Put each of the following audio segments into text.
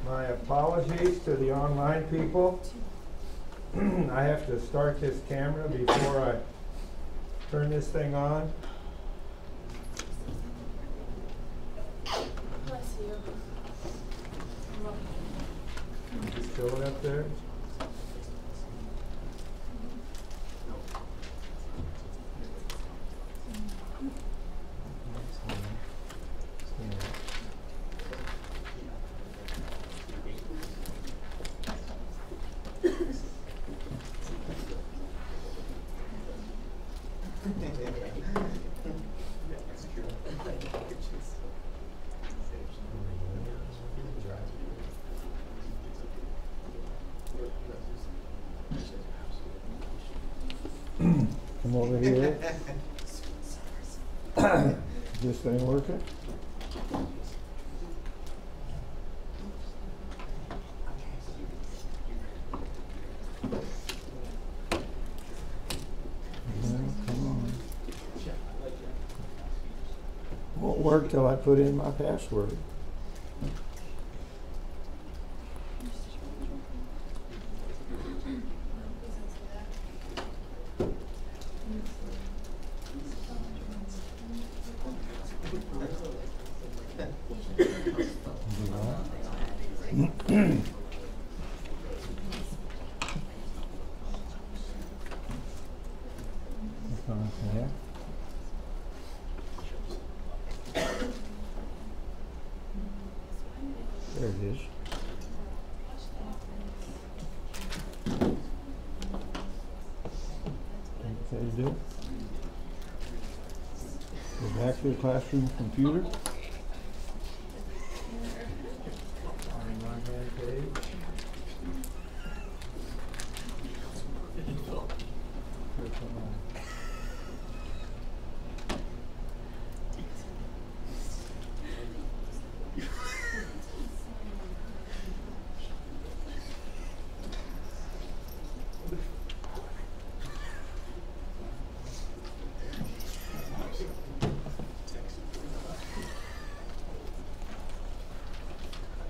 My apologies to the online people. I have to start this camera before I turn this thing on. Bless you. Just show it up there. Come over here. Is this thing working? Won't work till I put in my password. There it is. That's how you do it. Go back to the classroom computer. On the right-hand page.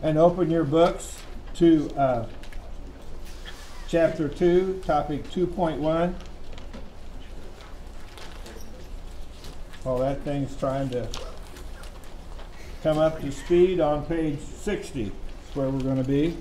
And open your books to chapter 2, topic 2.1. While that thing's trying to come up to speed, on page 60 is where we're going to be.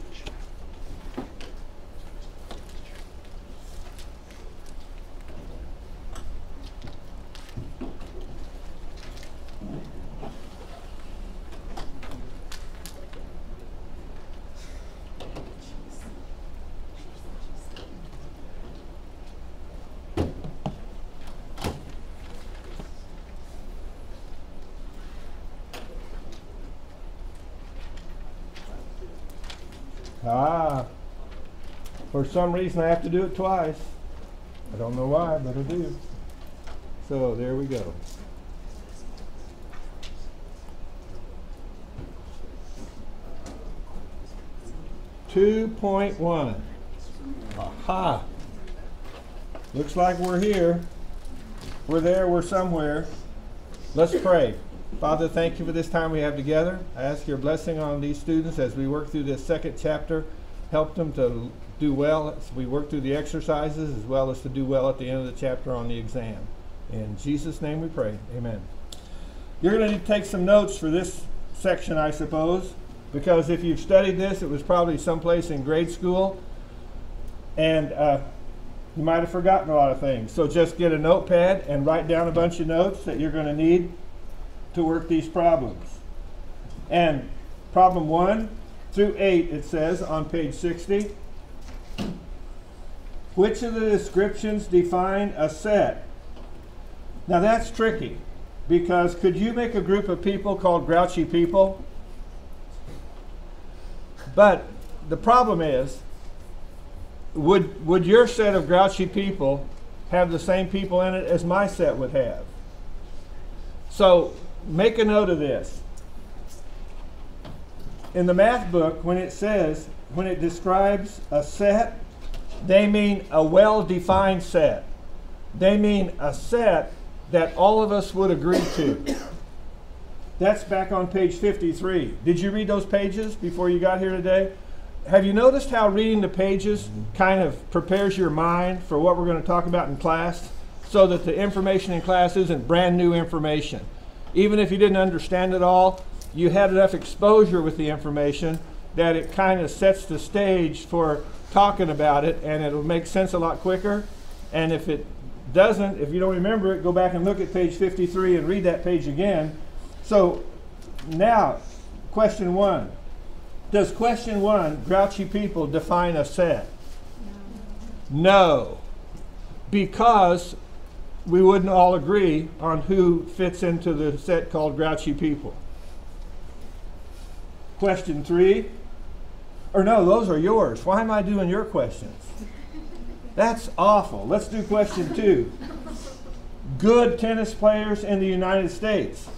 For some reason I have to do it twice. I don't know why, but I do. So there we go. (2.1). Aha! Looks like we're here. We're there, we're somewhere. Let's pray. Father, thank you for this time we have together. I ask your blessing on these students as we work through this second chapter. Help them to do well as we work through the exercises, as well as to do well at the end of the chapter on the exam. In Jesus' name we pray. Amen. You're going to need to take some notes for this section, I suppose, because if you've studied this, it was probably someplace in grade school, and you might have forgotten a lot of things. So just get a notepad and write down a bunch of notes that you're going to need to work these problems. And problem 1 through 8, it says on page 60, which of the descriptions define a set? Now that's tricky, because could you make a group of people called grouchy people? But the problem is, would your set of grouchy people have the same people in it as my set would have? So make a note of this. In the math book, when it describes a set, they mean a well-defined set. They mean a set that all of us would agree to. That's back on page 53. Did you read those pages before you got here today? Have you noticed how reading the pages kind of prepares your mind for what we're going to talk about in class, so that the information in class isn't brand new information? Even if you didn't understand it all, you had enough exposure with the information that it kind of sets the stage for talking about it, and it'll make sense a lot quicker. And if it doesn't, if you don't remember it, go back and look at page 53 and read that page again. So now, question 1. Does question 1, grouchy people, define a set? No. Because we wouldn't all agree on who fits into the set called grouchy people. Question 3. Or no, those are yours. Why am I doing your questions? That's awful. Let's do question 2. Good tennis players in the United States.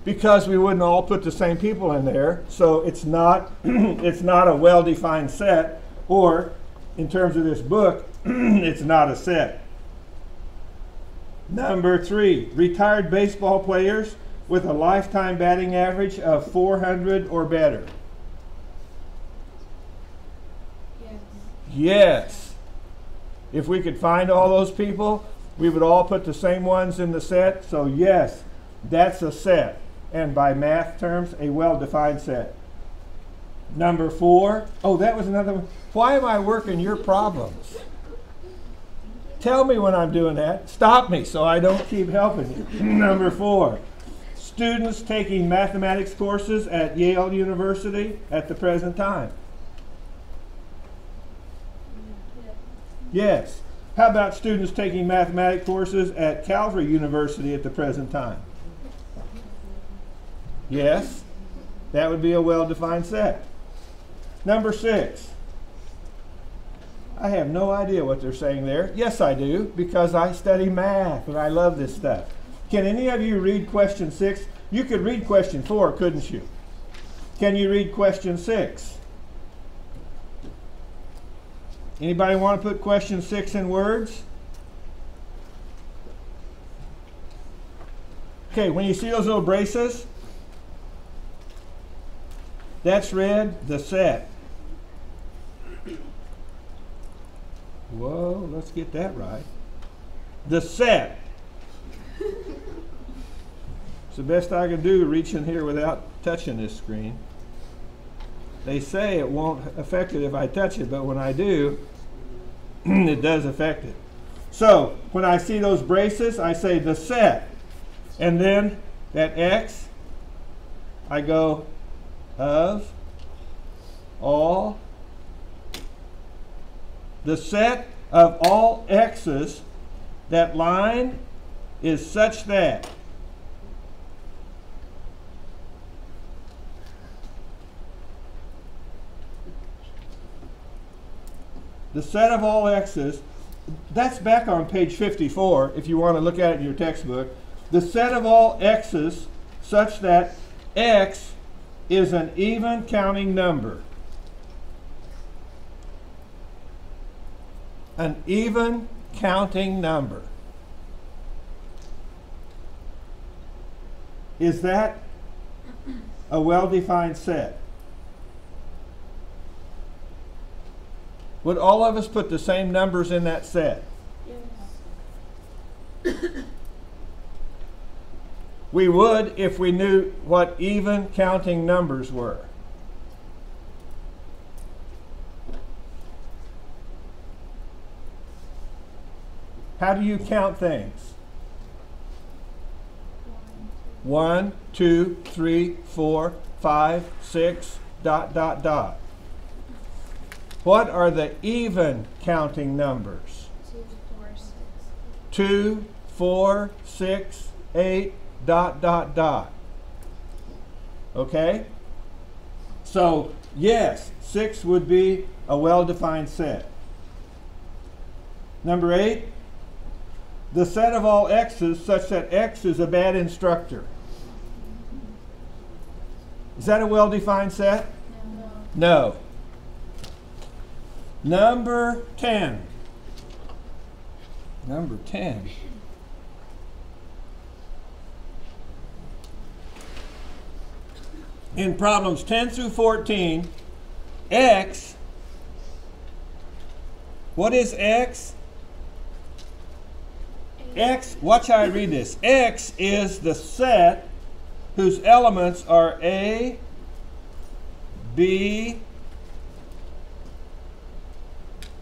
Because we wouldn't all put the same people in there, so it's not it's not a well-defined set, or in terms of this book, it's not a set. Number 3, retired baseball players with a lifetime batting average of 400 or better. Yes. If we could find all those people, we would all put the same ones in the set. So yes, that's a set. And by math terms, a well-defined set. Number 4. Oh, that was another one. Why am I working your problems? Tell me when I'm doing that. Stop me so I don't keep helping you. Number 4. Students taking mathematics courses at Yale University at the present time. Yes. How about students taking mathematics courses at Calvary University at the present time? Yes. That would be a well-defined set. Number 6. I have no idea what they're saying there. Yes, I do, because I study math and I love this stuff. Can any of you read question 6? You could read question 4, couldn't you? Can you read question 6? Anybody want to put question 6 in words? Okay, when you see those little braces, that's read the set. Whoa, let's get that right. The set. It's the best I can do, reach in here without touching this screen. They say it won't affect it if I touch it, but when I do, it does affect it. So when I see those braces, I say the set. And then that X, I go of all. The set of all x's, that line is such that the set of all x's, that's back on page 54 if you want to look at it in your textbook. The set of all x's such that x is an even counting number. An even counting number. Is that a well-defined set? Would all of us put the same numbers in that set? Yes. We would if we knew what even counting numbers were. How do you count things? 1, 2, 3, 4, 5, 6, ... What are the even counting numbers? 2, 4, 6, 8, ... Okay? So, yes, 6 would be a well-defined set. Number 8, the set of all x's such that x is a bad instructor. Is that a well-defined set? No. Number 10. Number 10. in problems 10 through 14, X, what is X? X, watch how I read this. X is the set whose elements are A, B,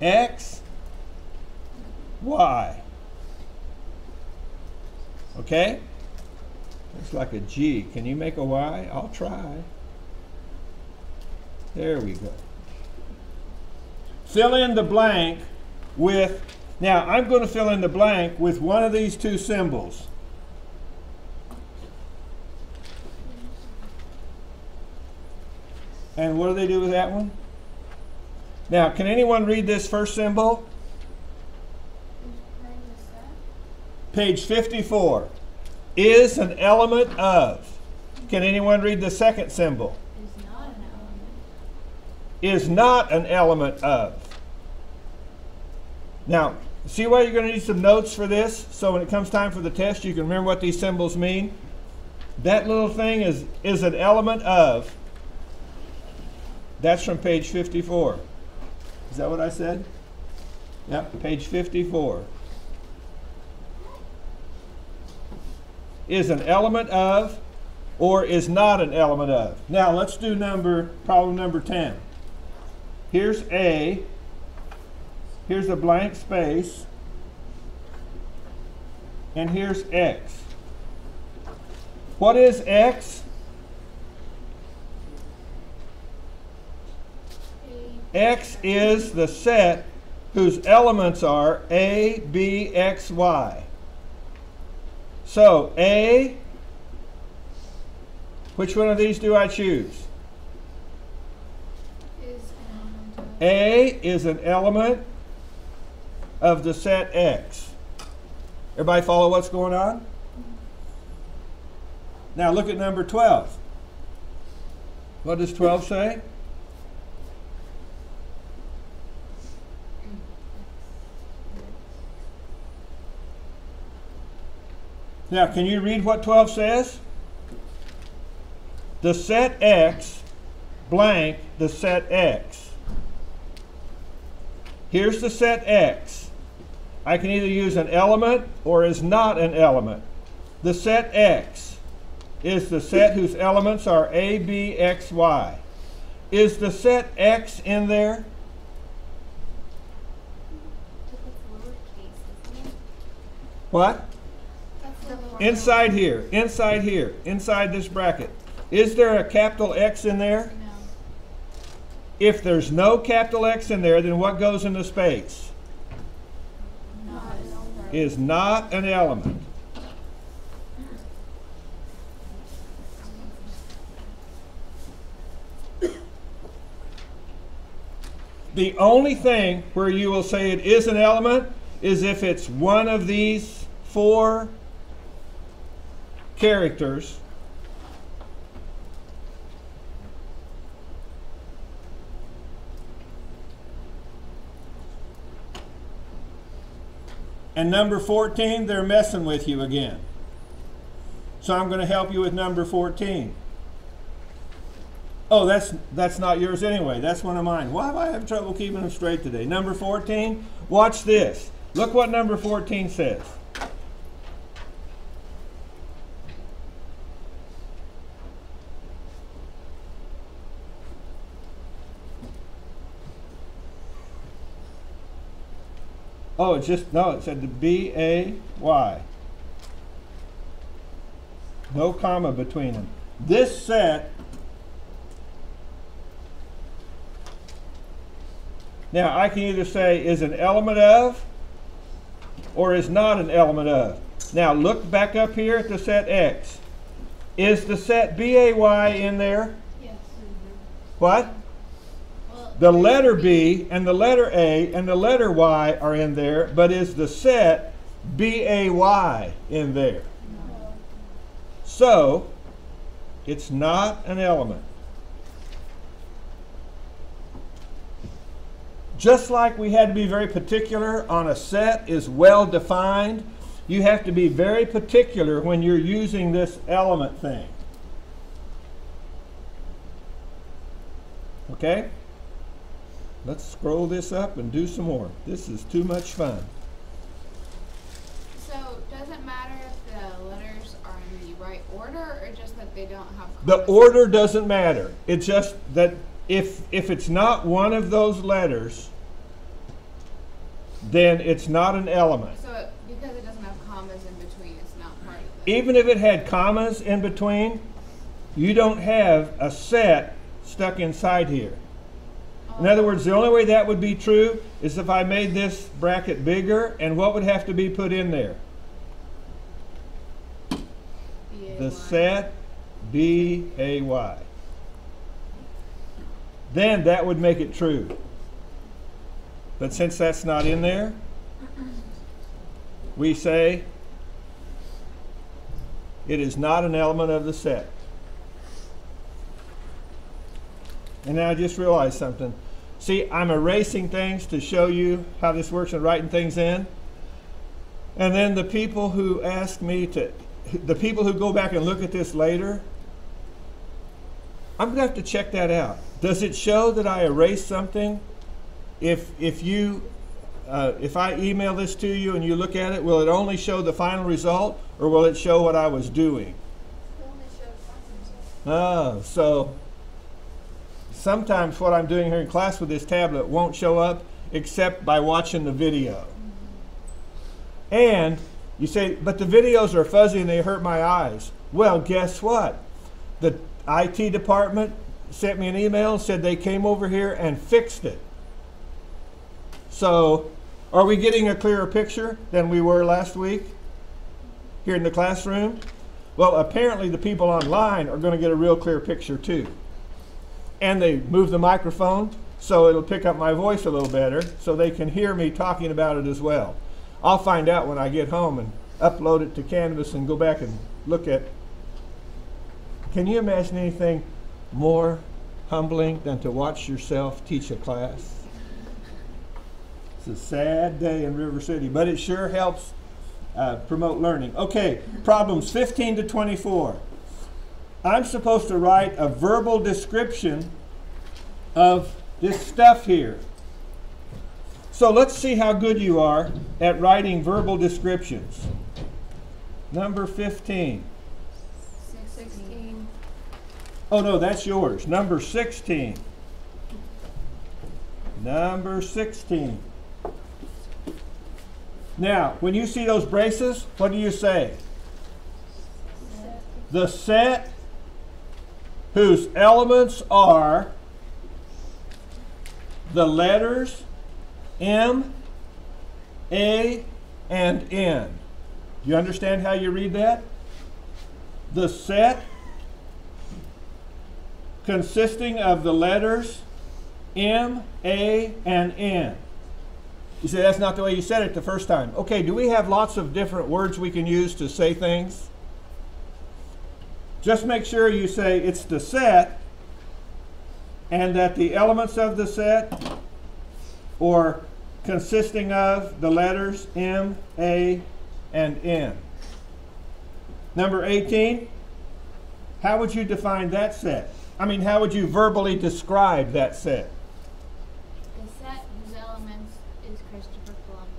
X, Y. Okay? Looks like a G. Can you make a Y? I'll try. There we go. Fill in the blank with, now I'm going to fill in the blank with one of these two symbols. And what do they do with that one? Now, can anyone read this first symbol? Page 54. Is an element of. Can anyone read the second symbol? Is not an element. Is not an element of. Now, see why you're going to need some notes for this? So when it comes time for the test, you can remember what these symbols mean. That little thing is an element of. That's from page 54. Is that what I said? Yep, page 54. Is an element of or is not an element of. Now let's do problem number 10. Here's A. Here's a blank space. And here's X. What is X? X is the set whose elements are A, B, X, Y. So A, which one of these do I choose? A is an element of the set X. Everybody follow what's going on? Now look at number 12. What does 12 say? Now, can you read what 12 says? The set X blank the set X. Here's the set X. I can either use an element or is not an element. The set X is the set whose elements are A, B, X, Y. Is the set X in there? What? Inside here, inside this bracket. Is there a capital X in there? No. If there's no capital X in there, then what goes into space? Is not an element. The only thing where you will say it is an element is if it's one of these four characters and number 14, they're messing with you again. So I'm going to help you with number 14. Oh, that's not yours anyway. That's one of mine. Why am I having trouble keeping them straight today? Number 14, watch this. Look what number 14 says. Oh, it said the B-A-Y. No comma between them. This set, now I can either say is an element of or is not an element of. Now look back up here at the set X. Is the set B-A-Y in there? Yes. What? The letter B and the letter A and the letter Y are in there, but is the set B-A-Y in there? No. So, it's not an element. Just like we had to be very particular on a set is well defined, you have to be very particular when you're using this element thing. Okay? Let's scroll this up and do some more. This is too much fun. So, does it matter if the letters are in the right order, or just that they don't have commas? The order doesn't matter. It's just that if it's not one of those letters, then it's not an element. So, because it doesn't have commas in between, it's not part of it. Even if it had commas in between, you don't have a set stuck inside here. In other words, the only way that would be true is if I made this bracket bigger, and what would have to be put in there? The set B-A-Y. Then that would make it true. But since that's not in there, we say it is not an element of the set. And now I just realized something. See, I'm erasing things to show you how this works and writing things in. And then the people who ask me to, the people who go back and look at this later, I'm going to have to check that out. Does it show that I erased something? If I email this to you and you look at it, will it only show the final result, or will it show what I was doing? It only shows the final result. Oh, so sometimes what I'm doing here in class with this tablet won't show up except by watching the video. And you say, but the videos are fuzzy and they hurt my eyes. Well, guess what? The IT department sent me an email and said they came over here and fixed it. So, are we getting a clearer picture than we were last week here in the classroom? Well, apparently the people online are going to get a real clear picture too. And they move the microphone so it'll pick up my voice a little better so they can hear me talking about it as well. I'll find out when I get home and upload it to Canvas and go back and look at. Can you imagine anything more humbling than to watch yourself teach a class? It's a sad day in River City, but it sure helps promote learning. Okay, problems 15 to 24. I'm supposed to write a verbal description of this stuff here. So let's see how good you are at writing verbal descriptions. Number 15. 16. Oh no, that's yours. Number 16. Number 16. Now, when you see those braces, what do you say? The set whose elements are the letters M, A, and N. Do you understand how you read that? The set consisting of the letters M, A, and N. You say, that's not the way you said it the first time. Okay, do we have lots of different words we can use to say things? Just make sure you say it's the set, and that the elements of the set, or consisting of the letters M, A, and N. Number 18, how would you define that set? I mean, how would you verbally describe that set? The set whose elements is Christopher Columbus.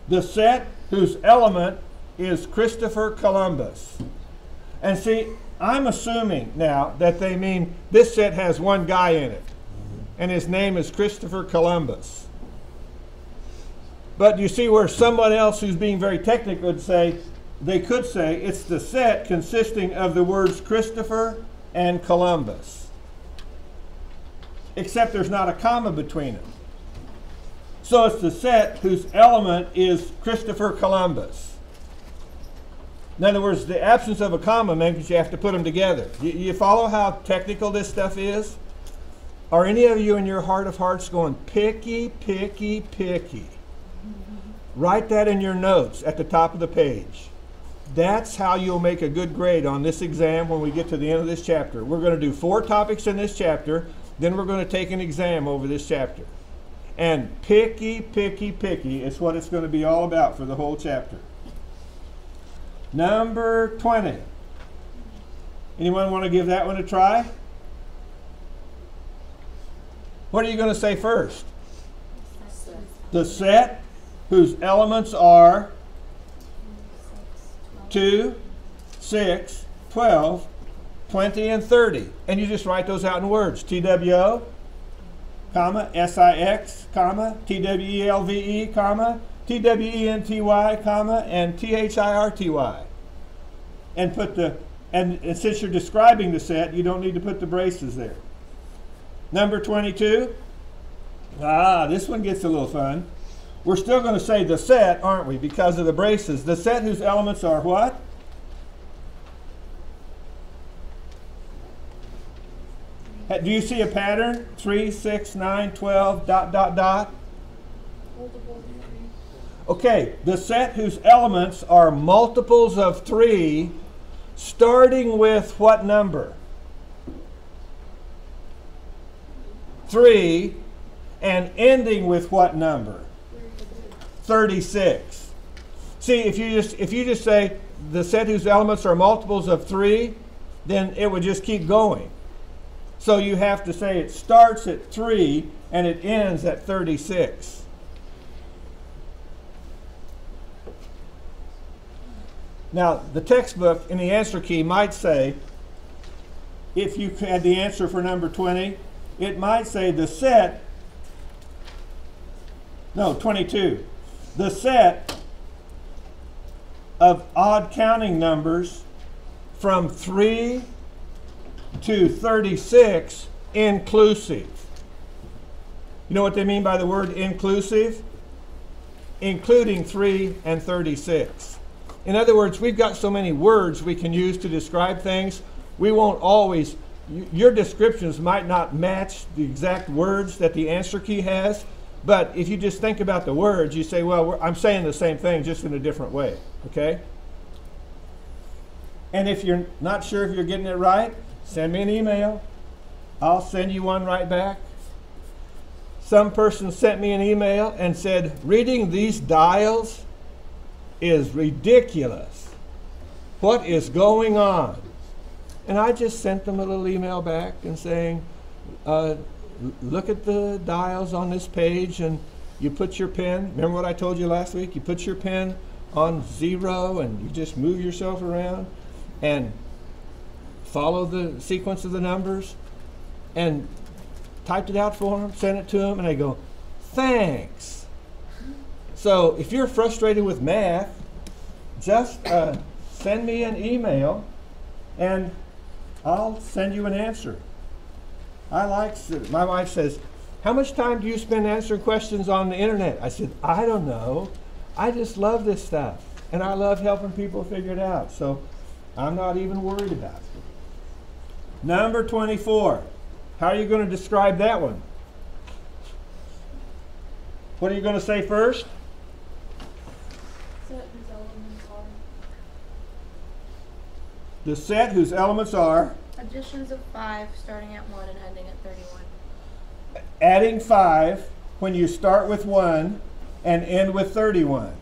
The set whose element is Christopher Columbus. And see, I'm assuming now that they mean this set has one guy in it, and his name is Christopher Columbus. But you see where someone else who's being very technical would say, they could say it's the set consisting of the words Christopher and Columbus. Except there's not a comma between them. So it's the set whose element is Christopher Columbus. In other words, the absence of a comma means you have to put them together. You follow how technical this stuff is? Are any of you in your heart of hearts going picky, picky, picky? Write that in your notes at the top of the page. That's how you'll make a good grade on this exam when we get to the end of this chapter. We're going to do 4 topics in this chapter, then we're going to take an exam over this chapter. And picky, picky, picky is what it's going to be all about for the whole chapter. Number 20. Anyone want to give that one a try? What are you going to say first? The set whose elements are 2, 6, 12, 20, and 30. And you just write those out in words. TWO, comma, SIX, comma, TWELVE, comma, TWENTY, comma, and THIRTY. And put the, and since you're describing the set, you don't need to put the braces there. Number 22. This one gets a little fun. We're still going to say the set, aren't we, because of the braces. The set whose elements are what? Do you see a pattern? 3, 6, 9, 12, ... Okay, the set whose elements are multiples of 3, starting with what number? 3, and ending with what number? 36. See, if you just say the set whose elements are multiples of 3, then it would just keep going. So you have to say it starts at 3 and it ends at 36. Now, the textbook in the answer key might say, if you had the answer for number 20, it might say the set, no, 22, the set of odd counting numbers from 3 to 36 inclusive. You know what they mean by the word inclusive? Including 3 and 36. In other words, we've got so many words we can use to describe things, we won't always, your descriptions might not match the exact words that the answer key has, but if you just think about the words, you say, well, I'm saying the same thing just in a different way, okay? And if you're not sure if you're getting it right, send me an email. I'll send you one right back. Some person sent me an email and said, reading these dials is ridiculous. What is going on? And I just sent them a little email back and saying, look at the dials on this page and you put your pen, remember what I told you last week? You put your pen on 0 and you just move yourself around and follow the sequence of the numbers, and typed it out for them, sent it to them, and they go, thanks. So if you're frustrated with math, just send me an email and I'll send you an answer. My wife says, how much time do you spend answering questions on the internet? I said, I don't know. I just love this stuff and I love helping people figure it out. So I'm not even worried about it. Number 24. How are you going to describe that one? What are you going to say first? Set whose elements are. The set whose elements are Additions of 5 starting at 1 and ending at 31. adding 5 when you start with 1 and end with 31.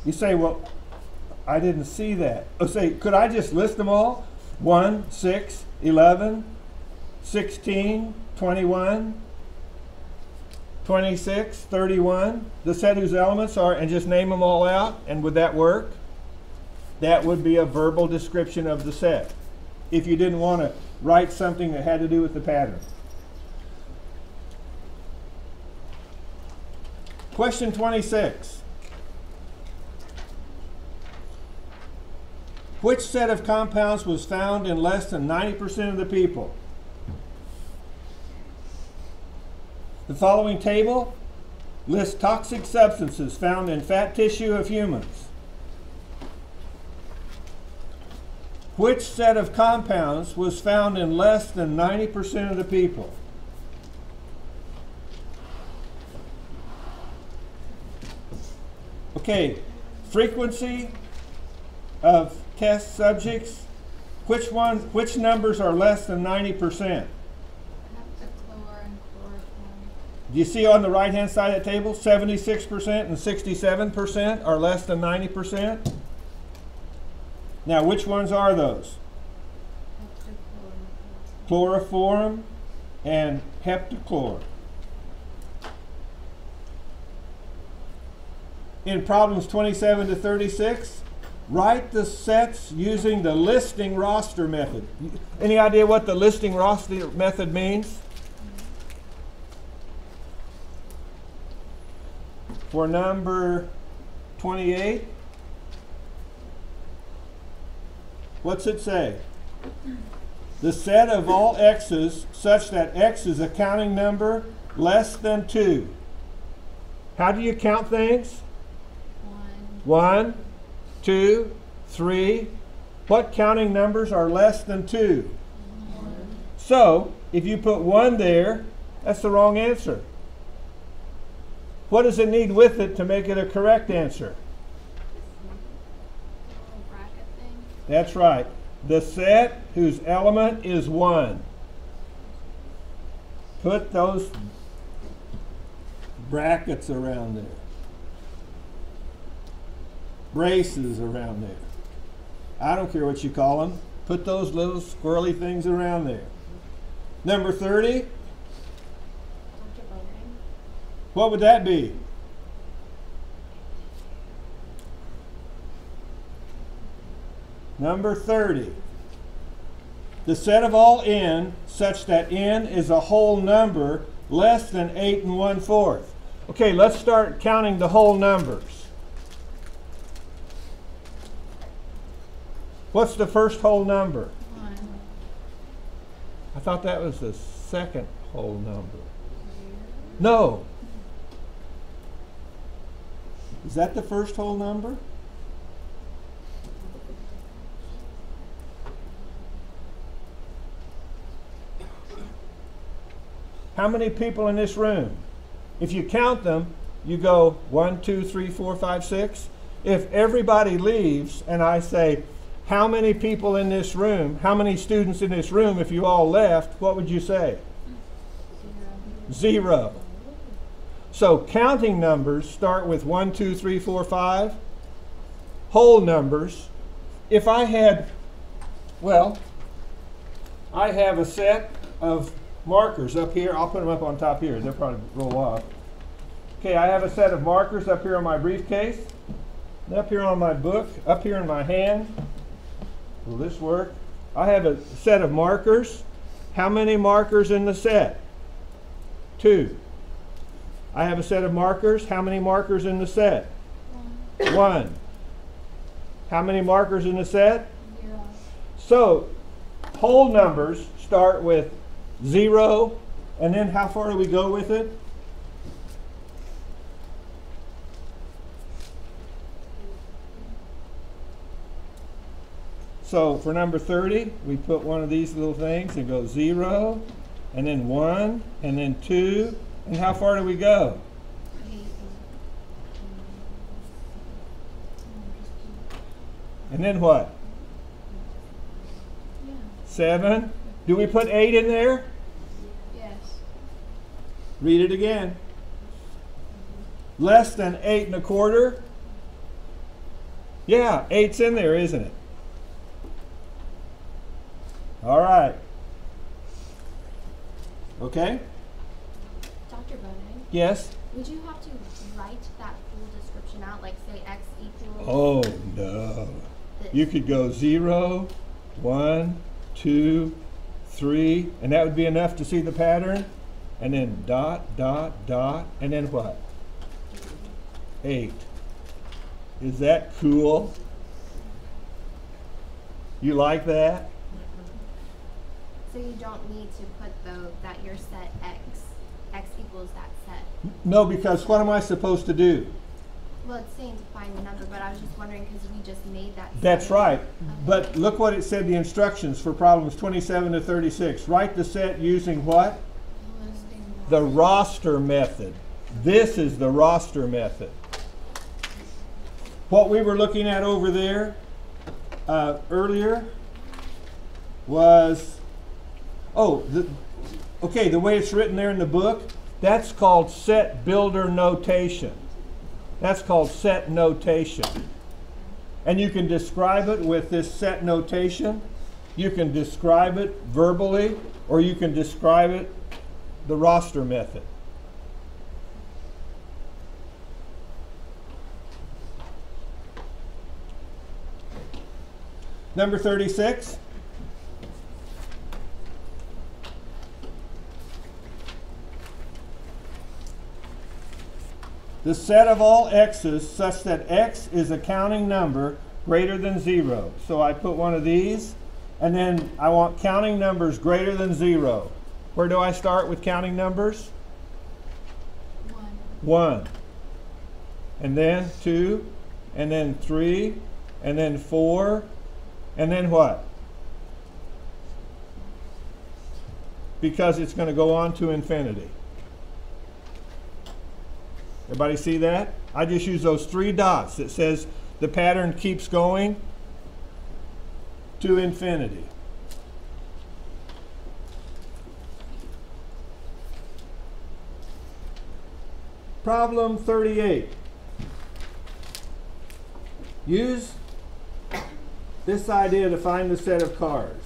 You say, well, I didn't see that. Oh, say, could I just list them all? 1, 6, 11, 16, 21, 26, 31. The set whose elements are, and just name them all out, and would that work? That would be a verbal description of the set, if you didn't want to write something that had to do with the pattern. Question 26. Which set of compounds was found in less than 90% of the people? The following table lists toxic substances found in fat tissue of humans. Which set of compounds was found in less than 90% of the people? Okay, frequency of test subjects. Which numbers are less than 90%? Do you see on the right-hand side of the table, 76% and 67% are less than 90%? Now, which ones are those? Chloroform, and heptachlor. In problems 27 to 36, write the sets using the listing roster method. Any idea what the listing roster method means? For number 28, what's it say? The set of all x's such that x is a counting number less than 2. How do you count things? 1, 2, 3. What counting numbers are less than 2? 1. So, if you put 1 there, that's the wrong answer. What does it need with it to make it a correct answer? Little bracket thing. That's right. The set whose element is 1. Put those brackets around there. Braces around there. I don't care what you call them. Put those little squirrely things around there. Number 30. What would that be? Number 30. The set of all n such that n is a whole number less than 8 1/4. Okay, let's start counting the whole numbers. What's the first whole number? 1. I thought that was the second whole number. No. Is that the first whole number? How many people in this room? If you count them, you go 1, 2, 3, 4, 5, 6. If everybody leaves and I say, how many people in this room, how many students in this room, if you all left, what would you say? 0. So counting numbers start with 1, 2, 3, 4, 5. Whole numbers. If I had, well, I have a set of markers up here. I'll put them up on top here. They'll probably roll off. Okay, I have a set of markers up here on my briefcase, up here on my book, up here in my hand. Will this work? I have a set of markers. How many markers in the set? 2. I have a set of markers. How many markers in the set? 1. How many markers in the set? 0. So, whole numbers start with 0, and then how far do we go with it? So, for number 30, we put one of these little things and go 0, and then 1, and then 2, and how far do we go? 8. And then what? Yeah. 7. Do we put 8 in there? Yes. Read it again. Less than 8 1/4? Yeah, 8's in there, isn't it? All right. Okay? Dr. Boning, Yes? would you have to write that full description out, like say x equals? Oh, no. this? You could go 0, 1, 2, 3, and that would be enough to see the pattern. And then dot, dot, dot, and then what? 8. Is that cool? You like that? So you don't need to put though that your set x equals that set. No, because what am I supposed to do? Well, it's saying to find the number, but I was just wondering because we just made that. That's set. right. Okay. But look what it said, the instructions for problems 27 to 36. Write the set using what? Listing The roster method. This is the roster method. What we were looking at over there earlier was, okay, the way it's written there in the book, that's called set builder notation. That's called set notation. And you can describe it with this set notation. You can describe it verbally, or you can describe it the roster method. Number 36. The set of all x's such that x is a counting number greater than 0. So I put one of these, and then I want counting numbers greater than 0. Where do I start with counting numbers? 1. And then 2, and then 3, and then 4, and then what? Because it's going to go on to infinity. Everybody see that? I just use those 3 dots that says the pattern keeps going to infinity. Problem 38. Use this idea to find the set of cars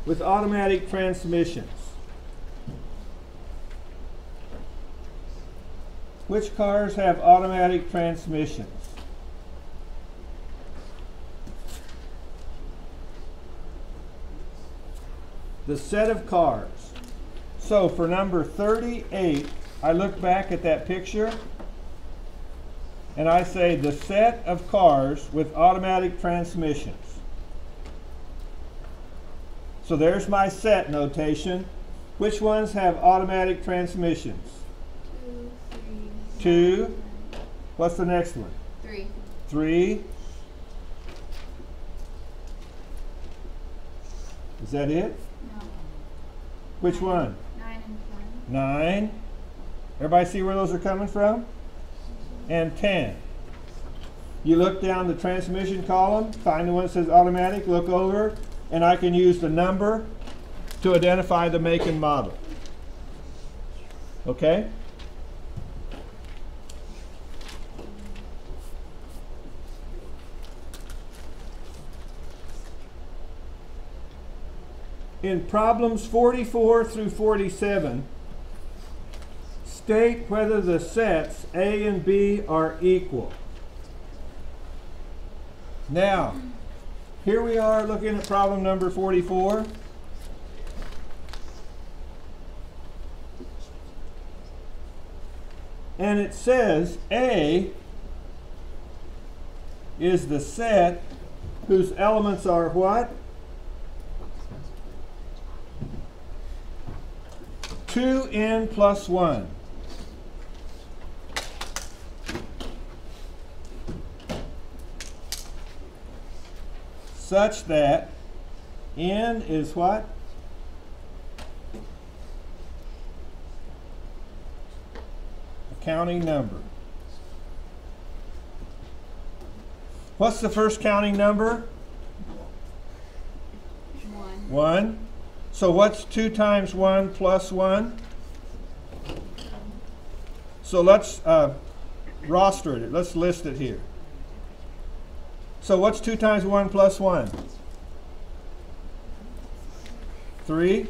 with automatic transmissions. Which cars have automatic transmissions? The set of cars. So for number 38, I look back at that picture and I say the set of cars with automatic transmissions. So there's my set notation. Which ones have automatic transmissions? 2. What's the next one? 3. 3. Is that it? No. Which one? 9 and 10. 9. Everybody see where those are coming from? And 10. You look down the transmission column, find the one that says automatic, look over, and I can use the number to identify the make and model. Okay? In problems 44 through 47, state whether the sets A and B are equal. Now, here we are looking at problem number 44. And it says A is the set whose elements are what? 2n plus 1. Such that n is what? A counting number. What's the first counting number? 1. 1. So what's 2 times 1 plus 1? So let's roster it. Let's list it here. So what's 2 times 1 plus 1? 3.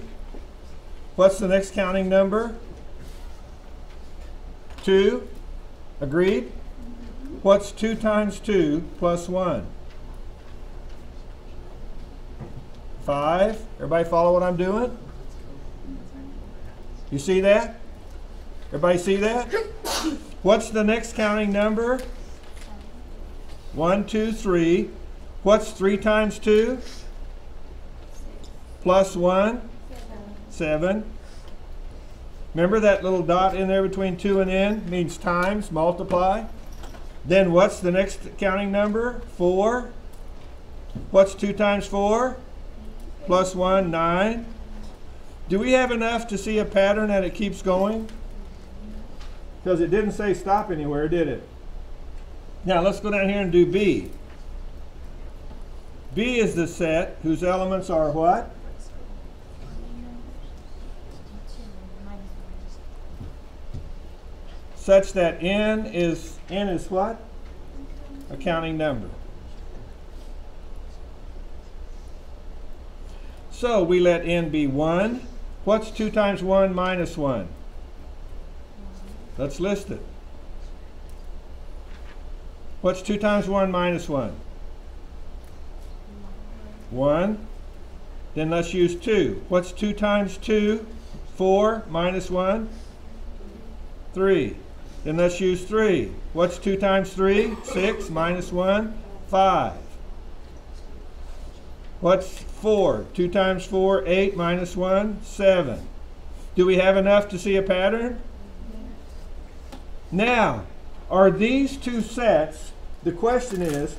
What's the next counting number? 2. Agreed? What's 2 times 2 plus 1? 5. Everybody follow what I'm doing? You see that? Everybody see that? What's the next counting number? 1, 2, 3. What's 3 times 2? Plus 1? 7. Remember that little dot in there between 2 and n means times, multiply. Then what's the next counting number? 4. What's 2 times 4? Plus 1, 9. Do we have enough to see a pattern that it keeps going? Because it didn't say stop anywhere, did it? Now let's go down here and do B. B is the set whose elements are what? Such that n is what? A counting number. So we let n be 1. What's 2 times 1 minus 1? Let's list it. What's 2 times 1 minus 1? 1. Then let's use 2. What's 2 times 2? 4 minus 1? 3. Then let's use 3. What's 2 times 3? 6 minus 1? 5. What's 4? 2 times 4, 8 minus 1? 7. Do we have enough to see a pattern? Now, are these two sets, the question is,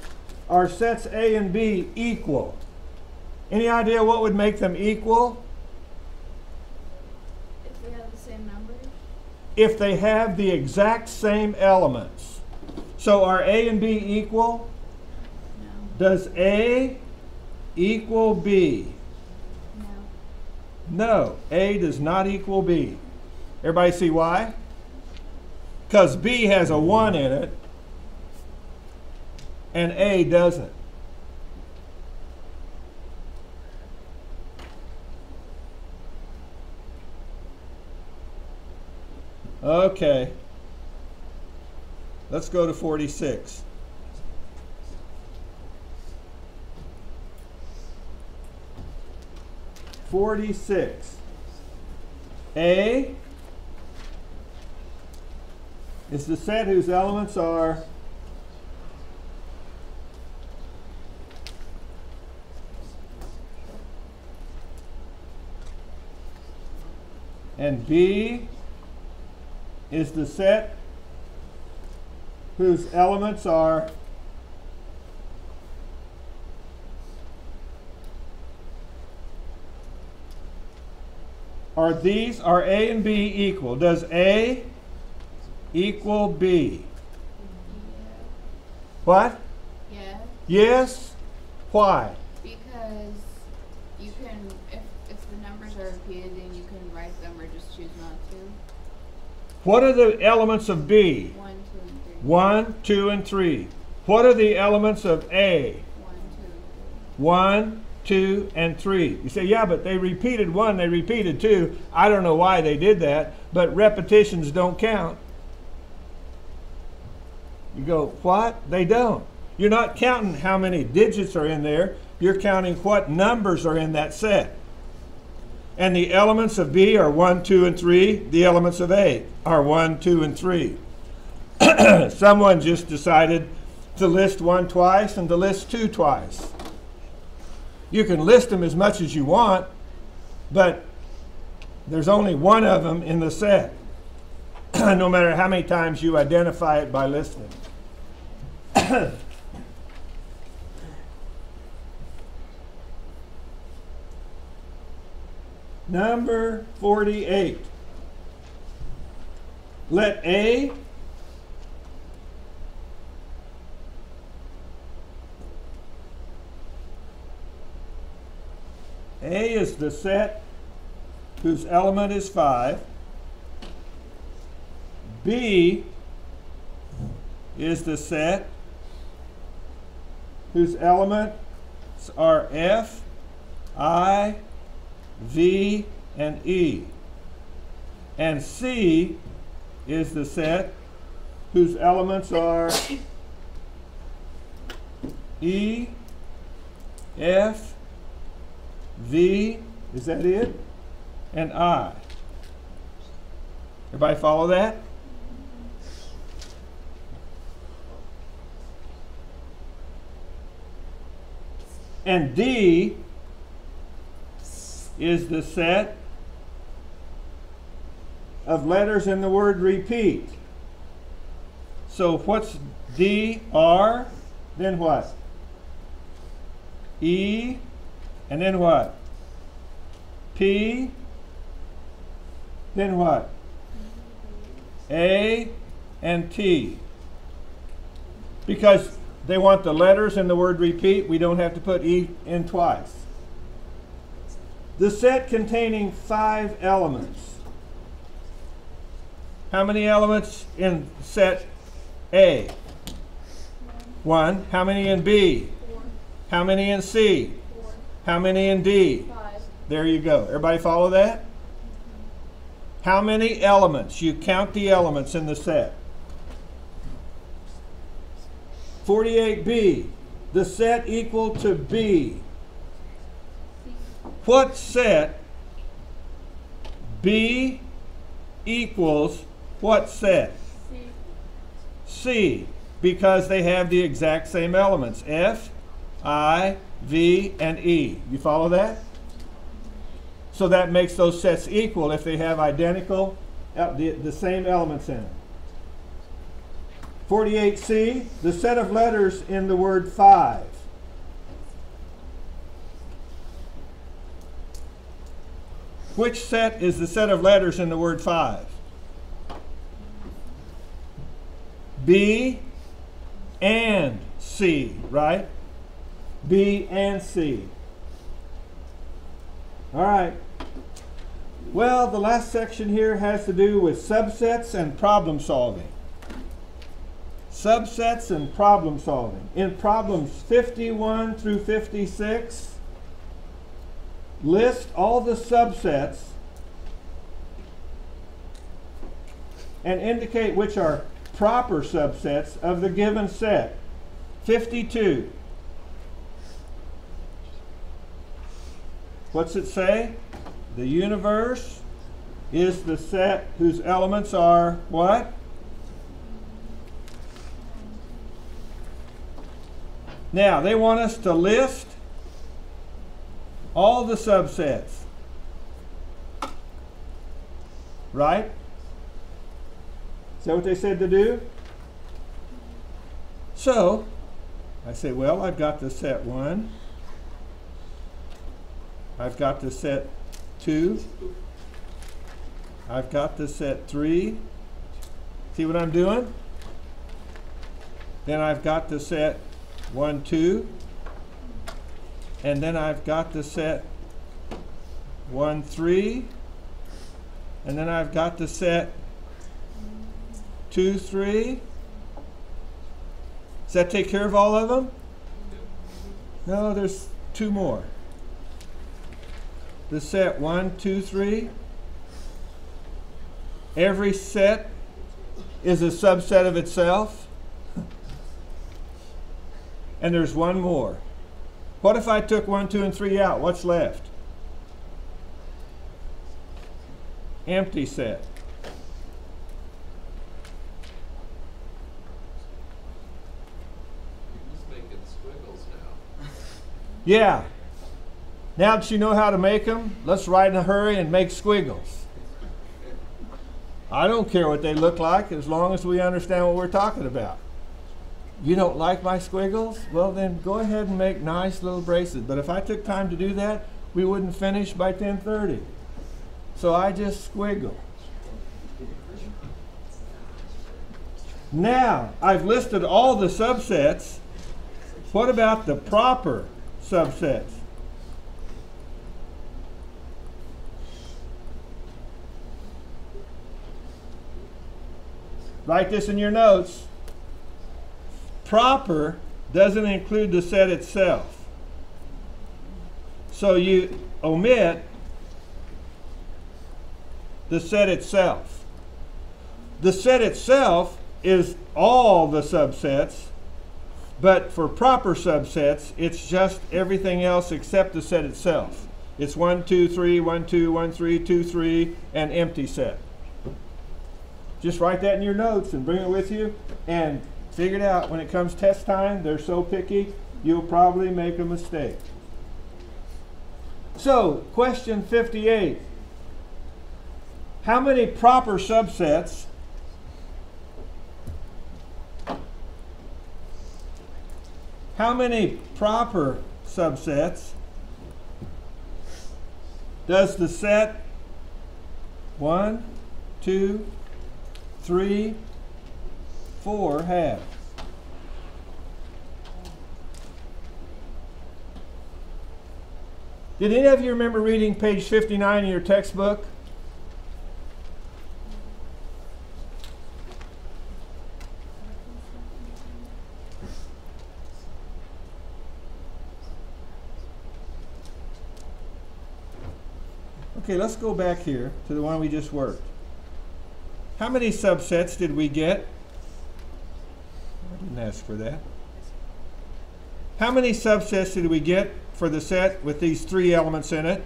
are sets A and B equal? Any idea what would make them equal? If they have the same numbers? If they have the exact same elements. So are A and B equal? No. Does A equal B? No. No, A does not equal B. Everybody see why? Because B has a 1 in it and A doesn't. Okay, let's go to 46. A is the set whose elements are and B is the set whose elements are are A and B equal? Does A equal B? Yeah. What? Yeah. Yes? Why? Because you can, if the numbers are repeated, then you can write them or just choose not to. What are the elements of B? 1, 2, and 3. 1, 2, and 3. What are the elements of A? 1, 2, and 3. 1, 2, and 3. You say, yeah, but they repeated 1, they repeated 2. I don't know why they did that, but repetitions don't count. You go, what? They don't. You're not counting how many digits are in there. You're counting what numbers are in that set. And the elements of B are 1, 2, and 3. The elements of A are 1, 2, and 3. Someone just decided to list 1 twice and to list 2 twice. You can list them as much as you want, but there's only one of them in the set, no matter how many times you identify it by listing. Number 48. Let A is the set whose element is 5. B is the set whose elements are F, I, V, and E. And C is the set whose elements are E, F, V, is that it? And I. Everybody follow that? And D is the set of letters in the word repeat. So what's D? R, then what? E, and then what? P, then what? A and T. Because they want the letters in the word repeat, we don't have to put E in twice. The set containing 5 elements. How many elements in set A? 1. How many in B? 4. How many in C? 4. How many in D? 5. There you go. Everybody follow that? How many elements? You count the elements in the set. 48b, the set equal to B. What set B equals what set? C, because they have the exact same elements, F, I, V, and E. You follow that? So that makes those sets equal if they have identical, the same elements in them. 48C, the set of letters in the word 5. Which set is the set of letters in the word 5? B and C, right? B and C. All right. Well, the last section here has to do with subsets and problem solving. Subsets and problem solving. In problems 51 through 56, list all the subsets and indicate which are proper subsets of the given set. 52. What's it say? The universe is the set whose elements are what? Now, they want us to list all the subsets. Right? Is that what they said to do? So, I say, well, I've got the set 1. I've got the set 2. I've got the set 3. See what I'm doing? Then I've got the set 1, 2. And then I've got the set 1, 3. And then I've got the set 2, 3. Does that take care of all of them? No, there's 2 more. The set 1, 2, 3. Every set is a subset of itself. And there's 1 more. What if I took 1, 2, and 3 out? What's left? Empty set. You're just making squiggles now. Yeah. Now that you know how to make them, let's write in a hurry and make squiggles. I don't care what they look like as long as we understand what we're talking about. You don't like my squiggles? Well, then go ahead and make nice little braces. But if I took time to do that, we wouldn't finish by 10:30. So I just squiggle. Now, I've listed all the subsets. What about the proper subsets? Write this in your notes. Proper doesn't include the set itself. So you omit the set itself. The set itself is all the subsets, but for proper subsets, it's just everything else except the set itself. It's 1, 2, 3, 1, 2, 1, 3, 2, 3, and empty set. Just write that in your notes and bring it with you and figure it out. When it comes test time, they're so picky, you'll probably make a mistake. So, question 58. How many proper subsets does the set 1, 2, 3, 4 have? Did any of you remember reading page 59 in your textbook? Okay, let's go back here to the one we just worked. How many subsets did we get? I didn't ask for that. How many subsets did we get for the set with these 3 elements in it?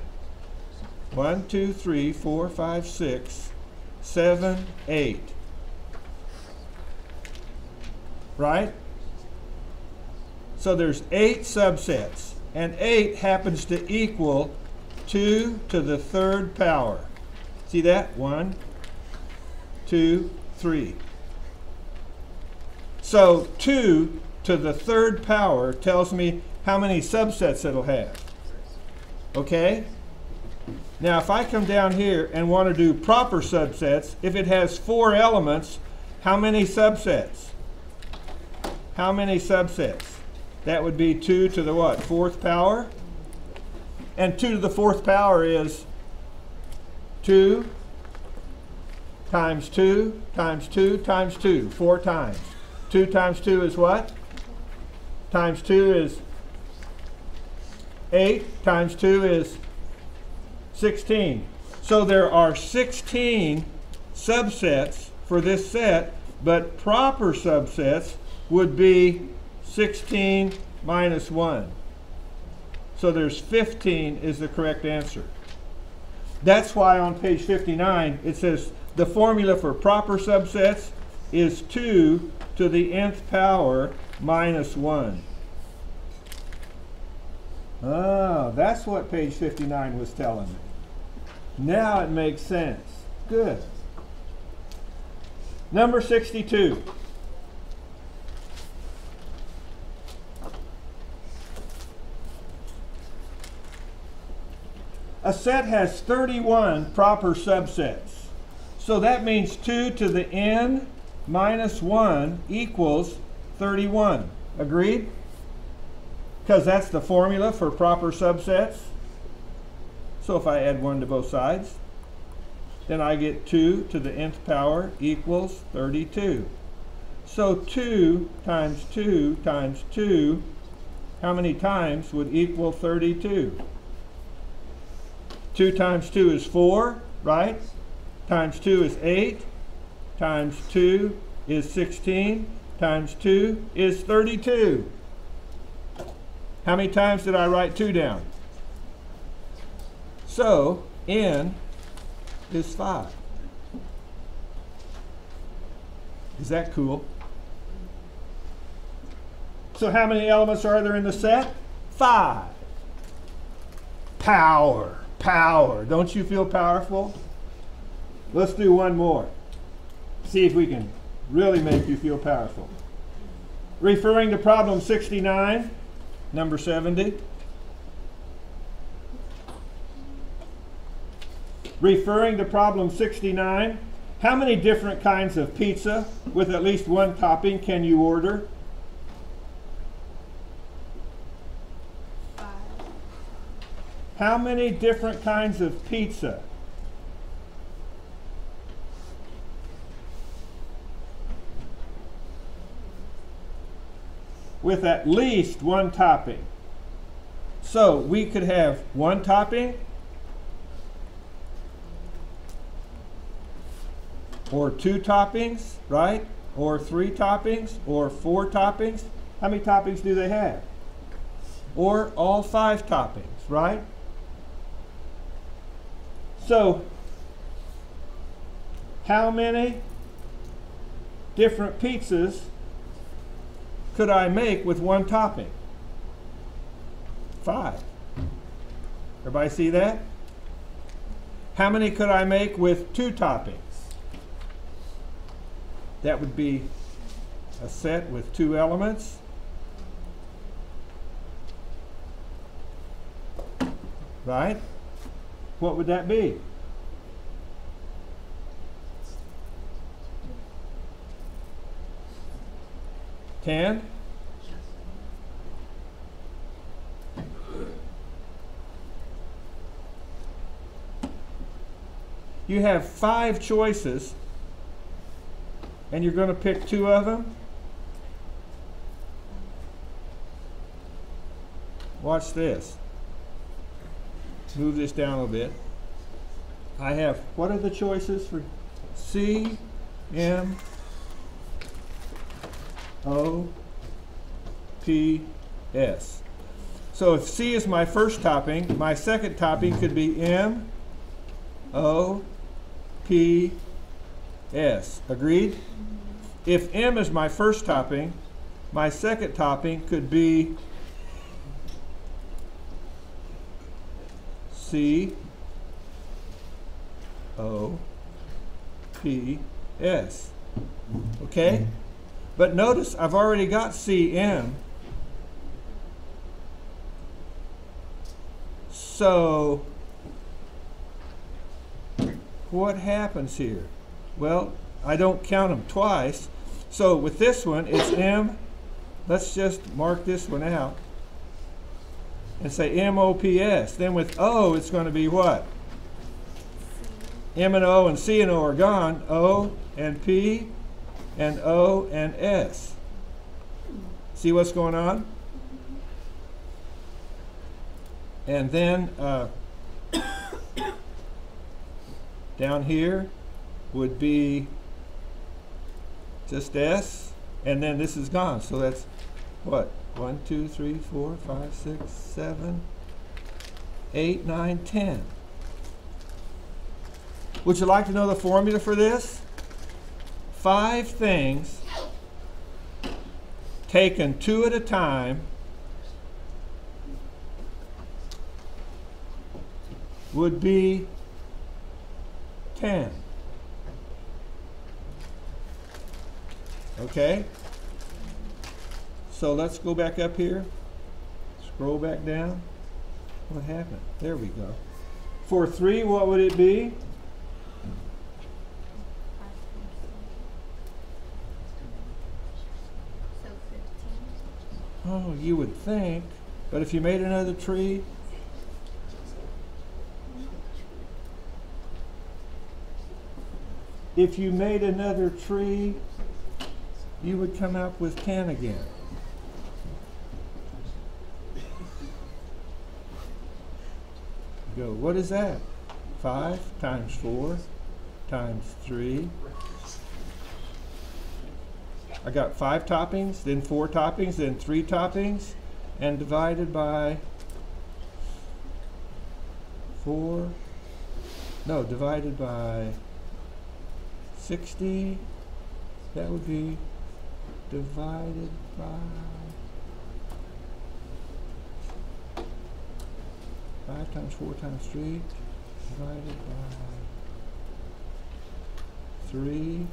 1, 2, 3, 4, 5, 6, 7, 8. Right? So there's 8 subsets, and 8 happens to equal 2 to the 3rd power. See that? 1, 2, 3. So 2 to the 3rd power tells me how many subsets it'll have. Okay? Now if I come down here and want to do proper subsets, if it has 4 elements, how many subsets? How many subsets? That would be 2 to the what? 4th power? And 2 to the 4th power is 2 times 2 times 2 times 2, 4 times. 2 times 2 is what? Times 2 is 8, times 2 is 16. So there are 16 subsets for this set, but proper subsets would be 16 minus 1. So there's 15 is the correct answer. That's why on page 59 it says the formula for proper subsets is 2 to the nth power minus 1. Oh, that's what page 59 was telling me. Now it makes sense. Good. Number 62. A set has 31 proper subsets. So that means 2 to the n minus 1 equals 31. Agreed? Because that's the formula for proper subsets. So if I add 1 to both sides, then I get 2 to the nth power equals 32. So 2 times 2 times 2, how many times would equal 32? 2 times 2 is 4, right? Times 2 is 8. Times 2 is 16. Times 2 is 32. How many times did I write 2 down? So, n is 5. Is that cool? So how many elements are there in the set? 5. Power. Power. Don't you feel powerful? Let's do one more. See if we can really make you feel powerful. Referring to problem 69, number 70. Referring to problem 69, how many different kinds of pizza with at least 1 topping can you order? 5. How many different kinds of pizza? With at least 1 topping. So we could have 1 topping, or 2 toppings, right? Or 3 toppings, or 4 toppings. How many toppings do they have? Or all 5 toppings, right? So, how many different pizzas could I make with 1 topping? 5. Everybody see that? How many could I make with 2 toppings? That would be a set with 2 elements. Right? What would that be? Ten? You have 5 choices, and you're going to pick 2 of them. Watch this. Move this down a little bit. I have, what are the choices for C, M, O, P, S? So if C is my first topping, my second topping could be M, O, P, S. Agreed? If M is my first topping, my second topping could be C, O, P, S. Okay? But notice I've already got C, M. So what happens here? Well, I don't count them twice. So with this one, it's M. Let's just mark this one out and say M-O-P-S. Then with O, it's going to be what? M and O and C and O are gone. O and P and O and S. See what's going on? And then down here would be just S, and then this is gone. So that's what? 1, 2, 3, 4, 5, 6, 7, 8, 9, 10. Would you like to know the formula for this? 5 things taken 2 at a time would be 10. Okay? So let's go back up here. Scroll back down. What happened? There we go. For 3, what would it be? So 15. Oh, you would think. But if you made another tree, if you made another tree, you would come up with 10 again. Go, what is that? 5 times 4 times 3. I got 5 toppings, then 4 toppings, then 3 toppings, and divided by 4. No, divided by 60. That would be divided by 5 times 4 times 3 divided by 3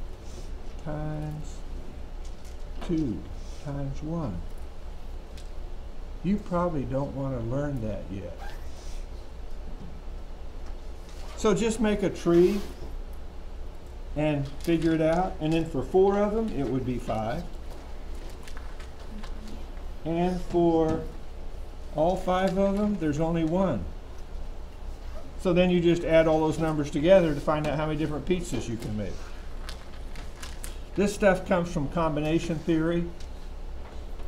times 2 times 1. You probably don't want to learn that yet. So just make a tree and figure it out. And then for 4 of them, it would be 5. And for all 5 of them, there's only 1. So then you just add all those numbers together to find out how many different pizzas you can make. This stuff comes from combination theory.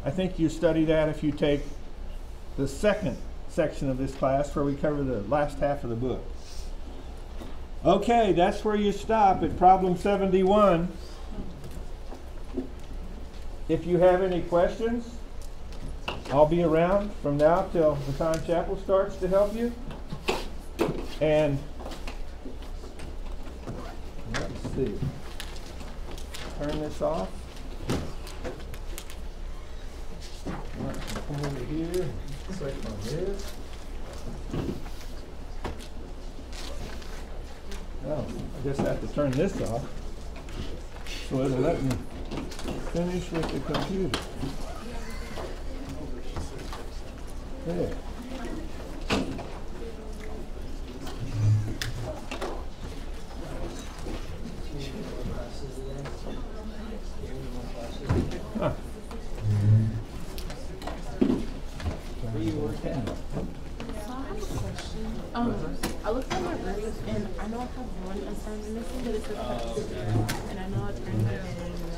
I think you study that if you take the second section of this class where we cover the last half of the book. Okay, that's where you stop at problem 71. If you have any questions, I'll be around from now till the time chapel starts to help you. And let's see. Turn this off. Come over here. Click on this. Oh, I just have to turn this off so it'll let me finish with the computer. There. Huh. Where you working? So I have a question. I looked at my grades and I know I have one assignment missing, but it's a and I know I turned it in